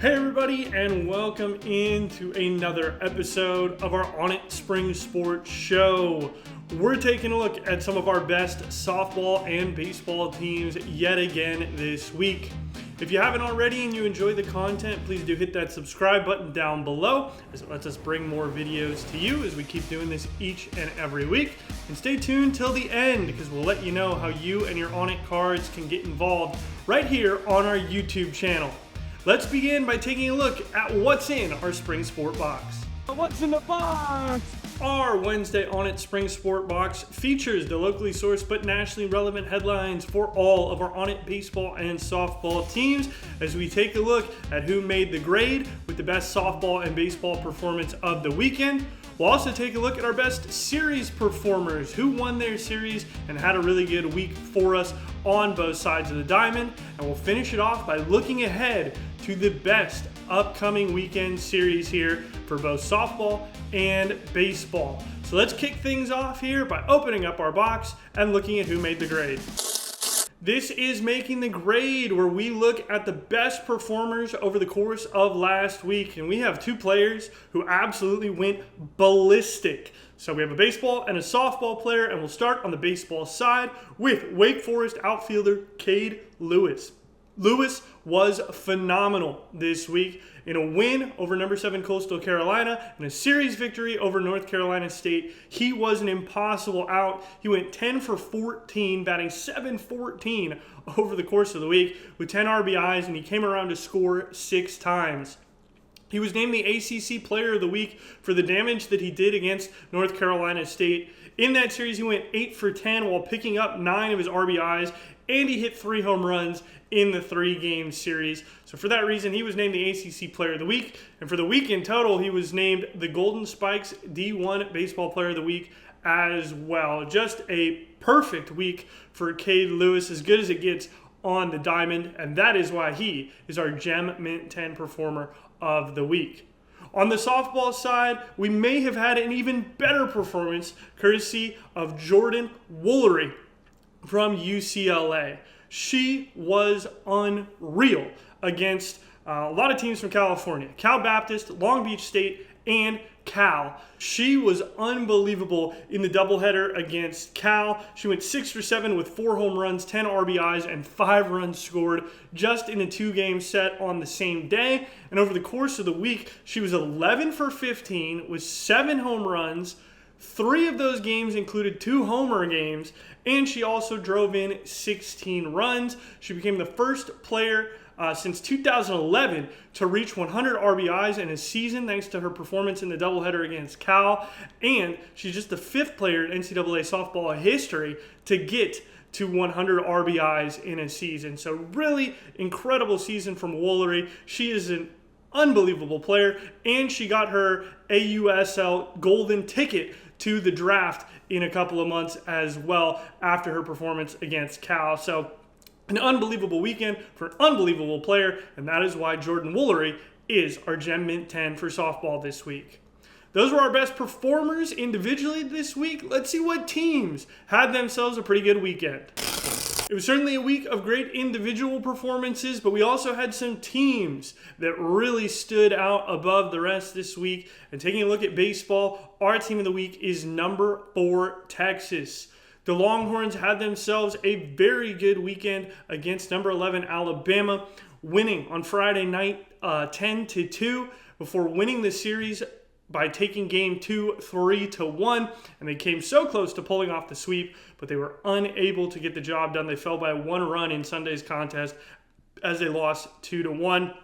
Hey everybody, and welcome into another episode of our ONIT Spring Sports Show. We're taking a look at some of our best softball and baseball teams yet again this week. If you haven't already and you enjoy the content, please do hit that subscribe button down below, as it lets us bring more videos to you as we keep doing this each and every week. And stay tuned till the end, because we'll let you know how you and your ONIT cards can get involved right here on our YouTube channel. Let's begin by taking a look at what's in our Spring Sport Box. What's in the box? Our Wednesday ONIT Spring Sport Box features the locally sourced but nationally relevant headlines for all of our ONIT baseball and softball teams as we take a look at who made the grade with the best softball and baseball performance of the weekend. We'll also take a look at our best series performers, who won their series and had a really good week for us on both sides of the diamond. And we'll finish it off by looking ahead to the best upcoming weekend series here for both softball and baseball. So let's kick things off here by opening up our box and looking at who made the grade. This is Making the Grade, where we look at the best performers over the course of last week. And we have two players who absolutely went ballistic. So we have a baseball and a softball player, and we'll start on the baseball side with Wake Forest outfielder Kade Lewis. Lewis was phenomenal this week in a win over number 7 Coastal Carolina and a series victory over North Carolina State. He was an impossible out. He went 10 for 14, batting .714 over the course of the week with 10 RBIs, and he came around to score 6 times. He was named the ACC Player of the Week for the damage that he did against North Carolina State. In that series, he went 8 for 10 while picking up 9 of his RBIs, and he hit 3 home runs in the 3-game series. So for that reason, he was named the ACC Player of the Week. And for the week in total, he was named the Golden Spikes D1 Baseball Player of the Week as well. Just a perfect week for Kade Lewis, as good as it gets on the diamond, and that is why he is our Gem Mint 10 Performer of the Week. On the softball side, we may have had an even better performance courtesy of Jordan Woolery from UCLA. She was unreal against a lot of teams from California, Cal Baptist, Long Beach State, and Cal. She was unbelievable in the doubleheader against Cal. She went 6 for 7 with 4 home runs, 10 RBIs, and 5 runs scored just in a 2-game set on the same day. And over the course of the week, she was 11 for 15 with 7 home runs. 3 of those games included 2 homer games, and she also drove in 16 runs. She became the first player since 2011 to reach 100 RBIs in a season thanks to her performance in the doubleheader against Cal. And she's just the 5th player in NCAA softball history to get to 100 RBIs in a season. So really incredible season from Woolery. She is an unbelievable player, and she got her AUSL golden ticket to the draft in a couple of months as well after her performance against Cal. So an unbelievable weekend for an unbelievable player, and that is why Jordan Woolery is our Gem Mint 10 for softball this week. Those were our best performers individually this week. Let's see what teams had themselves a pretty good weekend. It was certainly a week of great individual performances, but we also had some teams that really stood out above the rest this week. And taking a look at baseball, our team of the week is number 4, Texas. The Longhorns had themselves a very good weekend against number 11, Alabama, winning on Friday night 10-2 before winning the series by taking game 2 3-1, and they came so close to pulling off the sweep, but they were unable to get the job done. They fell by 1 run in Sunday's contest as they lost 2-1.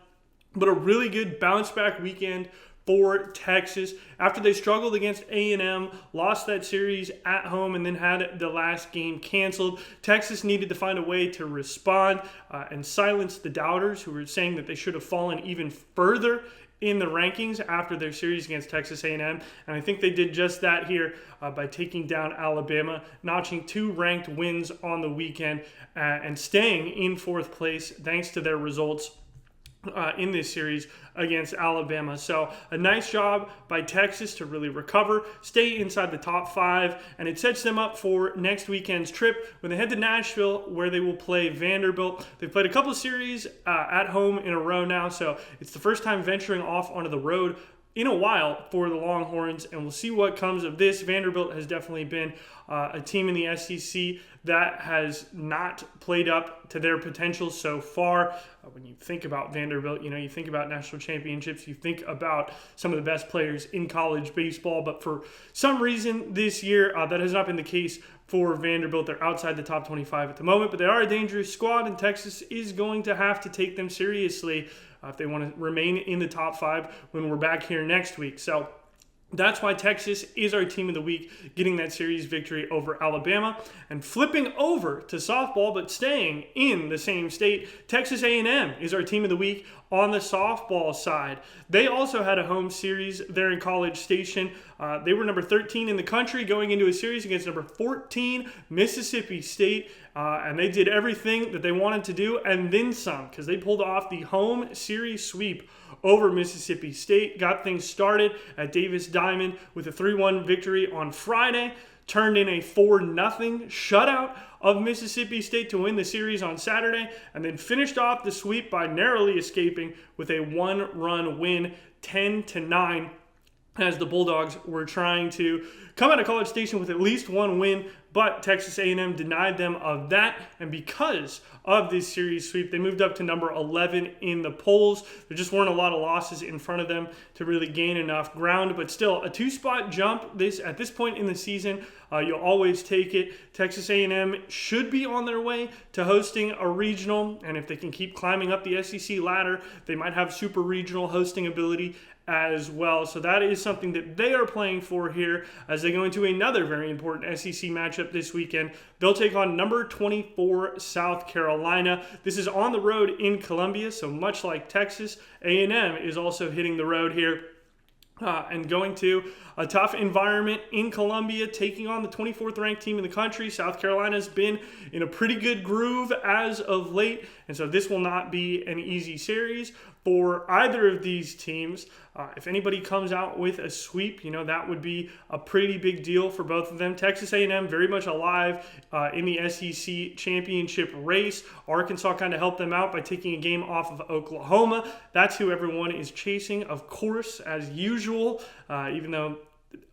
But a really good bounce back weekend for Texas after they struggled against A&M, lost that series at home, and then had the last game canceled. Texas needed to find a way to respond and silence the doubters who were saying that they should have fallen even further in the rankings after their series against Texas A&M, and I think they did just that here by taking down Alabama, notching 2 ranked wins on the weekend, and staying in 4th place thanks to their results in this series against Alabama. So a nice job by Texas to really recover, stay inside the top 5, and it sets them up for next weekend's trip when they head to Nashville, where they will play Vanderbilt. They've played a couple of series at home in a row now, so it's the first time venturing off onto the road in a while for the Longhorns, and we'll see what comes of this. Vanderbilt has definitely been a team in the SEC that has not played up to their potential so far. When you think about Vanderbilt, you think about national championships, you think about some of the best players in college baseball, but for some reason this year, that has not been the case for Vanderbilt. They're outside the top 25 at the moment, but they are a dangerous squad, and Texas is going to have to take them seriously if they want to remain in the top 5 when we're back here next week. So that's why Texas is our team of the week, getting that series victory over Alabama. And flipping over to softball, but staying in the same state, Texas A&M is our team of the week on the softball side. They also had a home series there in College Station. They were number 13 in the country going into a series against number 14 Mississippi State. And they did everything that they wanted to do and then some, because they pulled off the home series sweep over Mississippi State, got things started at Davis Diamond with a 3-1 victory on Friday, turned in a 4-0 shutout of Mississippi State to win the series on Saturday, and then finished off the sweep by narrowly escaping with a 1-run win, 10-9, as the Bulldogs were trying to come out of College Station with at least one win, but Texas A&M denied them of that, and because of this series sweep, they moved up to number 11 in the polls. There just weren't a lot of losses in front of them to really gain enough ground, but still a 2-spot jump at this point in the season. You'll always take it. Texas A&M should be on their way to hosting a regional, and if they can keep climbing up the SEC ladder, they might have super regional hosting ability as well. So that is something that they are playing for here as they go into another very important SEC matchup this weekend. They'll take on number 24 South Carolina. This is on the road in Columbia, so much like Texas, A&M is also hitting the road here. And going to a tough environment in Columbia, taking on the 24th ranked team in the country. South Carolina's been in a pretty good groove as of late, and so this will not be an easy series for either of these teams. If anybody comes out with a sweep, that would be a pretty big deal for both of them. Texas A&M very much alive in the SEC championship race. Arkansas kind of helped them out by taking a game off of Oklahoma. That's who everyone is chasing, of course, as usual, even though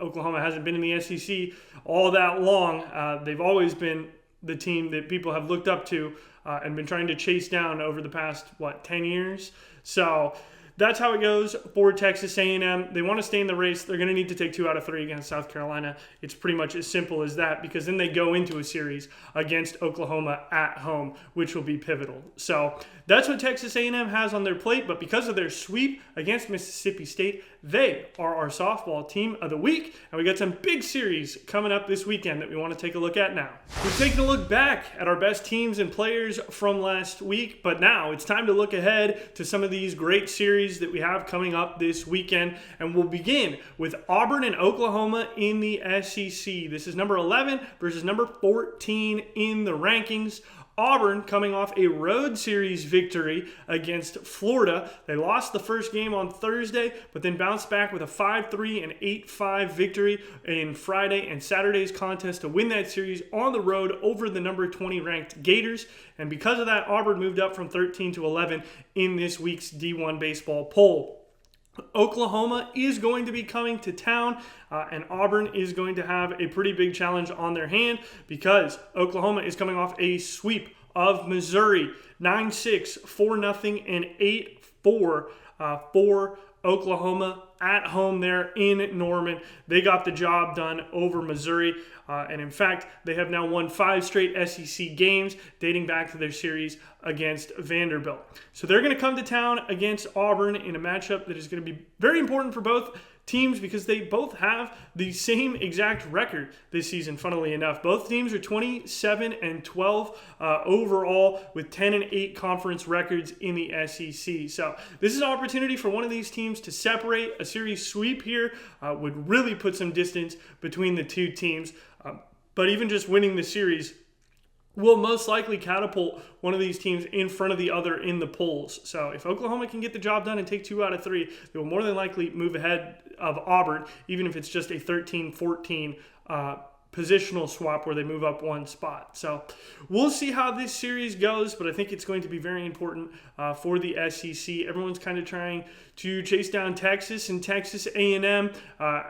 Oklahoma hasn't been in the SEC all that long. They've always been the team that people have looked up to and been trying to chase down over the past, 10 years? So that's how it goes for Texas A&M. They want to stay in the race. They're going to need to take 2 out of 3 against South Carolina. It's pretty much as simple as that, because then they go into a series against Oklahoma at home, which will be pivotal. So that's what Texas A&M has on their plate, but because of their sweep against Mississippi State, they are our softball team of the week, and we got some big series coming up this weekend that we want to take a look at now. We've taken a look back at our best teams and players from last week, but now it's time to look ahead to some of these great series that we have coming up this weekend, and we'll begin with Auburn and Oklahoma in the SEC. This is number 11 versus number 14 in the rankings. Auburn coming off a road series victory against Florida. They lost the first game on Thursday, but then bounced back with a 5-3 and 8-5 victory in Friday and Saturday's contest to win that series on the road over the number 20 ranked Gators. And because of that, Auburn moved up from 13 to 11 in this week's D1 baseball poll. Oklahoma is going to be coming to town, and Auburn is going to have a pretty big challenge on their hand because Oklahoma is coming off a sweep of Missouri, 9-6, 4-0, and 8-4 for Oklahoma at home there in Norman. They got the job done over Missouri, and in fact, they have now won 5 straight SEC games dating back to their series against Vanderbilt. So they're going to come to town against Auburn in a matchup that is going to be very important for both teams because they both have the same exact record this season, funnily enough. Both teams are 27-12 overall with 10-8 conference records in the SEC. So this is an opportunity for one of these teams to separate. A series sweep here would really put some distance between the two teams. But even just winning the series will most likely catapult one of these teams in front of the other in the polls. So if Oklahoma can get the job done and take 2 out of 3, they will more than likely move ahead of Auburn, even if it's just a 13-14 positional swap where they move up 1 spot. So we'll see how this series goes, but I think it's going to be very important for the SEC. Everyone's kind of trying to chase down Texas and Texas A&M,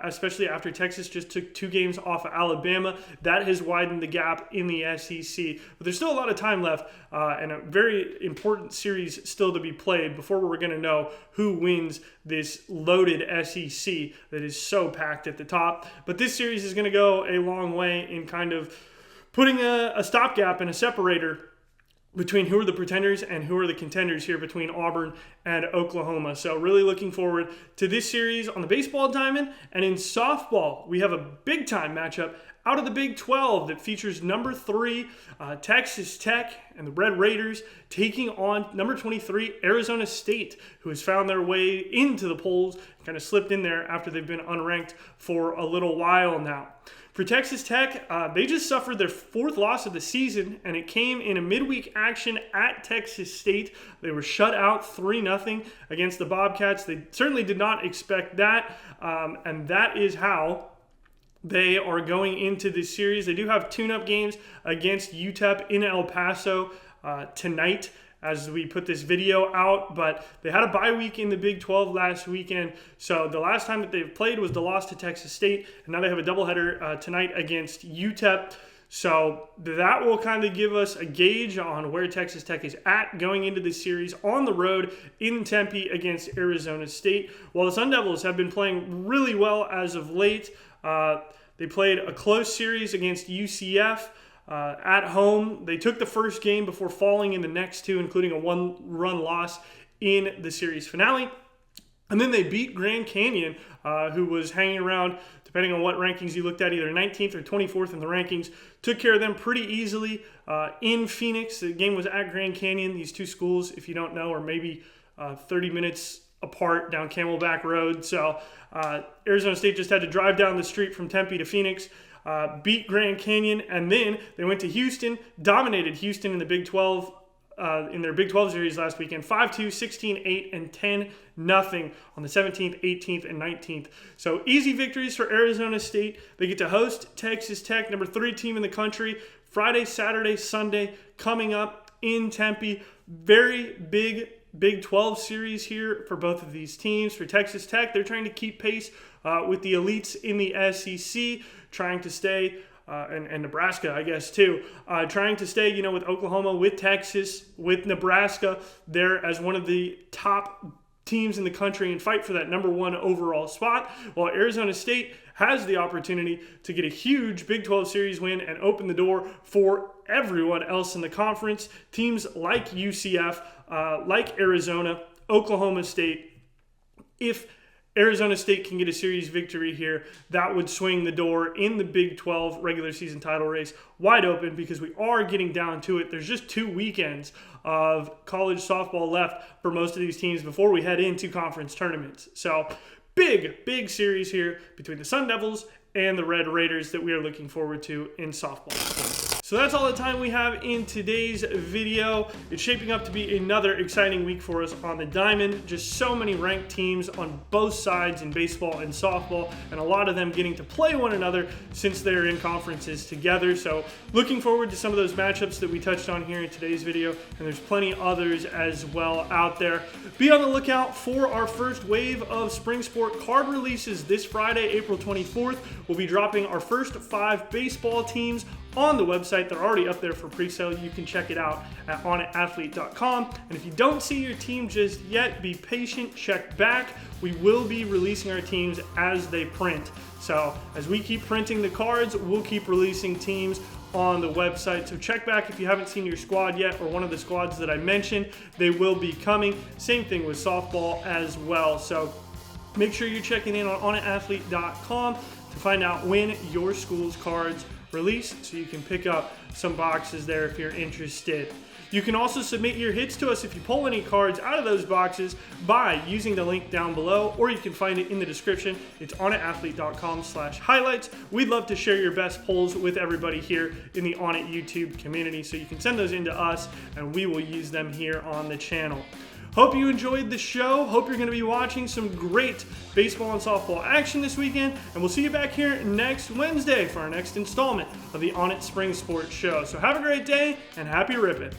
especially after Texas just took 2 games off of Alabama. That has widened the gap in the SEC. But there's still a lot of time left and a very important series still to be played before we're going to know who wins this loaded SEC that is so packed at the top. But this series is going to go a long way in kind of putting a stopgap and a separator between who are the pretenders and who are the contenders here between Auburn and Oklahoma. So really looking forward to this series on the baseball diamond. And in softball, we have a big-time matchup out of the Big 12 that features number 3 Texas Tech and the Red Raiders taking on number 23 Arizona State, who has found their way into the polls, kind of slipped in there after they've been unranked for a little while now. For Texas Tech, they just suffered their 4th loss of the season, and it came in a midweek action at Texas State. They were shut out 3-0 against the Bobcats. They certainly did not expect that, and that is how they are going into this series. They do have tune-up games against UTEP in El Paso tonight as we put this video out, but they had a bye week in the Big 12 last weekend, so the last time that they've played was the loss to Texas State, and now they have a doubleheader tonight against UTEP. So that will kind of give us a gauge on where Texas Tech is at going into this series on the road in Tempe against Arizona State. While the Sun Devils have been playing really well as of late, they played a close series against UCF at home. They took the first game before falling in the next 2, including a 1-run loss in the series finale. And then they beat Grand Canyon, who was hanging around, depending on what rankings you looked at, either 19th or 24th in the rankings. Took care of them pretty easily in Phoenix. The game was at Grand Canyon. These 2 schools, if you don't know, are maybe 30 minutes apart down Camelback Road. So Arizona State just had to drive down the street from Tempe to Phoenix, beat Grand Canyon, and then they went to Houston, dominated Houston in the Big 12, in their Big 12 series last weekend, 5-2, 16-8, and 10-0 on the 17th, 18th, and 19th. So easy victories for Arizona State. They get to host Texas Tech, number 3 team in the country, Friday, Saturday, Sunday, coming up in Tempe. Very big Big 12 series here for both of these teams. For Texas Tech, they're trying to keep pace with the elites in the SEC, trying to stay, and Nebraska, I guess, too, trying to stay, with Oklahoma, with Texas, with Nebraska there as one of the top teams in the country and fight for that number 1 overall spot, while Arizona State has the opportunity to get a huge Big 12 series win and open the door for everyone else in the conference. Teams like UCF, like Arizona, Oklahoma State. If Arizona State can get a series victory here, that would swing the door in the Big 12 regular season title race wide open, because we are getting down to it. There's just 2 weekends of college softball left for most of these teams before we head into conference tournaments. So big series here between the Sun Devils and the Red Raiders that we are looking forward to in softball. So that's all the time we have in today's video. It's shaping up to be another exciting week for us on the diamond. Just so many ranked teams on both sides in baseball and softball, and a lot of them getting to play one another since they're in conferences together. So looking forward to some of those matchups that we touched on here in today's video, and there's plenty others as well out there. Be on the lookout for our first wave of Spring Sport card releases this Friday, April 24th. We'll be dropping our first 5 baseball teams on the website. They're already up there for pre-sale. You can check it out at onitathlete.com. And if you don't see your team just yet, be patient, check back. We will be releasing our teams as they print. So as we keep printing the cards, we'll keep releasing teams on the website. So check back if you haven't seen your squad yet, or one of the squads that I mentioned. They will be coming. Same thing with softball as well. So make sure you're checking in on onitathlete.com to find out when your school's cards release, so you can pick up some boxes there if you're interested. You can also submit your hits to us if you pull any cards out of those boxes by using the link down below, or you can find it in the description. It's onitathlete.com/highlights. We'd love to share your best pulls with everybody here in the On It YouTube community, so you can send those in to us and we will use them here on the channel. Hope you enjoyed the show. Hope you're going to be watching some great baseball and softball action this weekend. And we'll see you back here next Wednesday for our next installment of the On It Spring Sports Show. So have a great day and happy ripping.